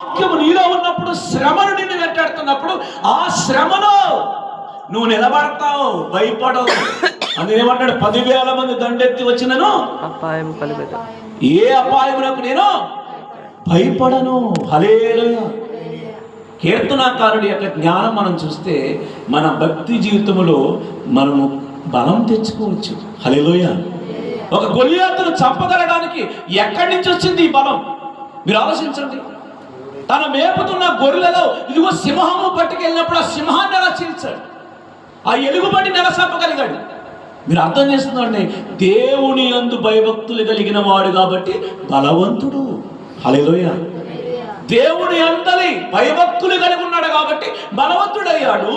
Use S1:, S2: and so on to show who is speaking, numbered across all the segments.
S1: వాక్యము నీలో ఉన్నప్పుడు శ్రమను నిన్ను వెంటాడుతున్నప్పుడు ఆ శ్రమలో నువ్వు నిలబడతావు, భయపడవు. అందుకేమంటాడు, 10,000 మంది దండెత్తి వచ్చినను
S2: అపాయం కలుగదు,
S1: ఏ అపాయములకు నేను భయపడను. హల్లెలూయా. కీర్తనాకారుడి యొక్క జ్ఞానం మనం చూస్తే మన భక్తి జీవితంలో మనము బలం తెచ్చుకోవచ్చు. హల్లెలూయా. ఒక గొల్లియాతును చంపగలడానికి ఎక్కడి నుంచి వచ్చింది ఈ బలం? మీరు ఆలోచించండి. తన మేపుతున్న గొర్రెలలో ఇదిగో సింహము పట్టుకెళ్ళినప్పుడు ఆ సింహాన్ని ఎలా చీల్చాడు, ఆ ఎలుగుబంటిని ఎలా చంపగలిగాడు? మీరు అర్థం చేస్తున్నారండి, దేవుని యందు భయభక్తులు కలిగిన వాడు కాబట్టి బలవంతుడు. హల్లెలూయా. దేవుని యందలి భయభక్తులు కలిగి ఉన్నాడు కాబట్టి బలవంతుడయ్యాడు.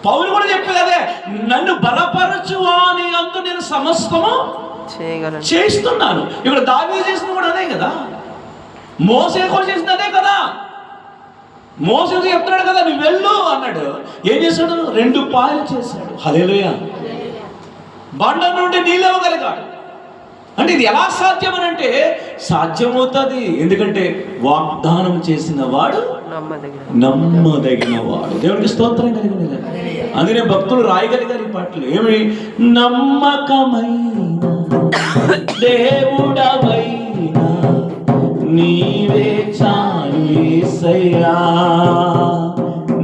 S1: పౌలు కూడా చెప్పేది అదే, నన్ను బలపరచు అని అందు నేను సమస్తము చేస్తున్నాను. ఇక్కడ దావీదు చేసింది కూడా అదే కదా, మోసే కూడా చేసింది అదే కదా. మోసే చెప్తున్నాడు కదా, నువ్వు వెళ్ళు అన్నాడు. ఏం చేశాడు? 2 పాయలు చేశాడు. హల్లెలూయా. బండ నుండి నీళ్ళు ఇవ్వగలిగాడు. అంటే ఇది ఎలా సాధ్యం అని అంటే సాధ్యమవుతుంది, ఎందుకంటే వాగ్దానం చేసిన వాడు నమ్మదగిన వాడు. దేవుడికి స్తోత్రం కలిగిన. అందుకనే భక్తులు రాయగలిగారు ఈ పాటలు. ఏమి? నమ్మకమైన దేవుడవైనా నీవే చాలు యేసయ్యా,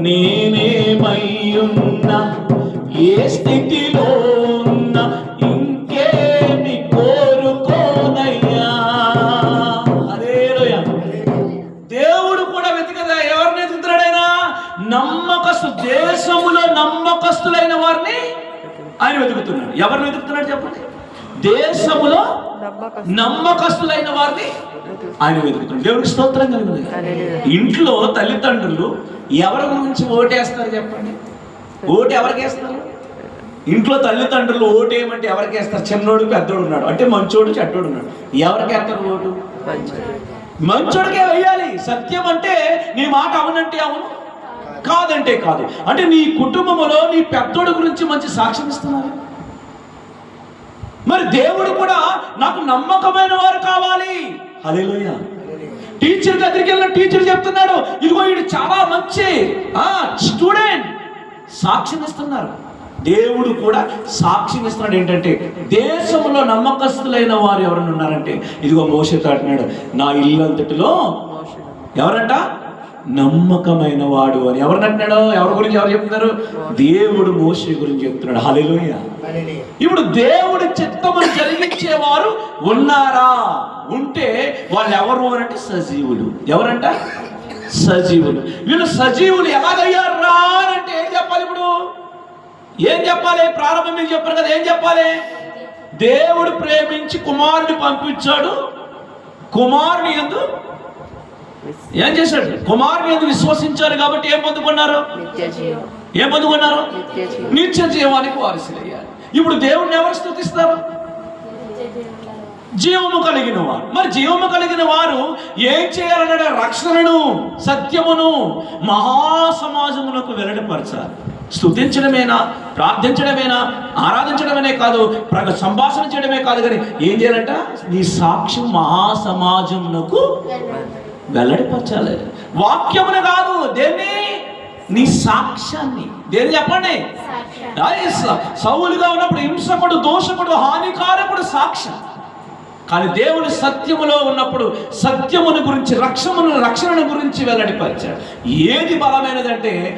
S1: నేనేమయ్యున్నా ఏ స్థితిలో ఉన్నా ఇంకేమి కోరుకోనయ్యా. హల్లెలూయా. దేవుడు కూడా వెతికదా ఎవరిని వెతుకుతున్నాడైనా? నమ్మకస్తు, దేశములో నమ్మకస్తులైన వారిని ఆయన వెతుకుతున్నాడు. ఎవరిని వెతుకుతున్నాడు చెప్పండి? దేశములో నమ్మకస్తులైన వారిని ఆయన వెతుకుతున్నాడు. దేవుడికి స్తోత్రం కలిగింది. ఇంట్లో తల్లిదండ్రులు ఎవరి గురించి ఓటేస్తారు చెప్పండి? ఓటు ఎవరికి వేస్తారు? ఇంట్లో తల్లిదండ్రులు ఓటు ఏమంటే ఎవరికి వేస్తారు? చిన్నోడు పెద్దోడు ఉన్నాడు అంటే, మంచోడు చెడ్డోడు ఉన్నాడు, ఎవరికి వేస్తారు ఓటు? మంచోడికే వేయాలి. సత్యం అంటే నీ మాట అవునంటే అవును, కాదంటే కాదు. అంటే నీ కుటుంబంలో నీ పెద్దోడు గురించి మంచి సాక్ష్యం ఇస్తున్నారు. మరి దేవుడు కూడా నాకు నమ్మకమైన వారు కావాలి. హల్లెలూయా. టీచర్ దగ్గరికి వెళ్ళిన టీచర్ చెప్తున్నాడు, ఇదిగో వీడు చాలా మంచి స్టూడెంట్, సాక్ష్యం ఇస్తున్నారు. దేవుడు కూడా సాక్ష్యం ఇస్తున్నాడు. ఏంటంటే దేశంలో నమ్మకస్తులైన వారు ఎవరైనా ఉన్నారంటే, ఇదిగో మోషేతో అంటున్నాడు, నా ఇల్లు అంతటిలో ఎవరంట? నమ్మకమైన వాడు అని. ఎవరిని అంటున్నాడు? ఎవరి గురించి ఎవరు చెప్తున్నారు? దేవుడు మోషే గురించి చెప్తున్నాడు. హల్లెలూయా. ఇప్పుడు దేవుడి చిత్తమును జరిగించేవారు ఉన్నారా? ఉంటే వాళ్ళు ఎవరు అంటే సజీవులు. ఎవరంట? సజీవులు. వీళ్ళు సజీవులు ఎలాగయ్యారా అంటే ఏం చెప్పాలి? ఇప్పుడు ఏం చెప్పాలి? ప్రారంభం మీకు చెప్పారు కదా, ఏం చెప్పాలి? దేవుడు ప్రేమించి కుమారుని పంపించాడు, కుమారుని యందు ఏం చేశాడు? కుమారుని యందు విశ్వసించారు కాబట్టి ఏం పొందుకున్నారు? ఏం పొందుకున్నారు? నిత్య జీవానికి వారసులయ్యారు. ఇప్పుడు దేవుడిని ఎవరు స్తుతిస్తారు? జీవము కలిగిన వారు. మరి జీవము కలిగిన వారు ఏం చేయాలన్నాడు? రక్షణను, సత్యమును మహాసమాజమునకు వెల్లడిపరచాలి. స్తుతించడమేనా, ప్రార్థించడమేనా, ఆరాధించడమనే కాదు, సంభాషణ చేయడమే కాదు, కానీ ఏం చేయాలంట? నీ సాక్ష్యం మహాసమాజమునకు వెల్లడిపరచాలి. వాక్యమును కాదు, దేన్ని? నీ సాక్ష్యాన్ని. దేని చెప్పండి? సౌలుగా ఉన్నప్పుడు హింసకుడు, దోషకుడు, హానికారకుడు సాక్ష్యం. కానీ దేవుని సత్యములో ఉన్నప్పుడు సత్యమును గురించి, రక్షణను గురించి వెల్లడిపరిచాడు. ఏది బలమైనదంటే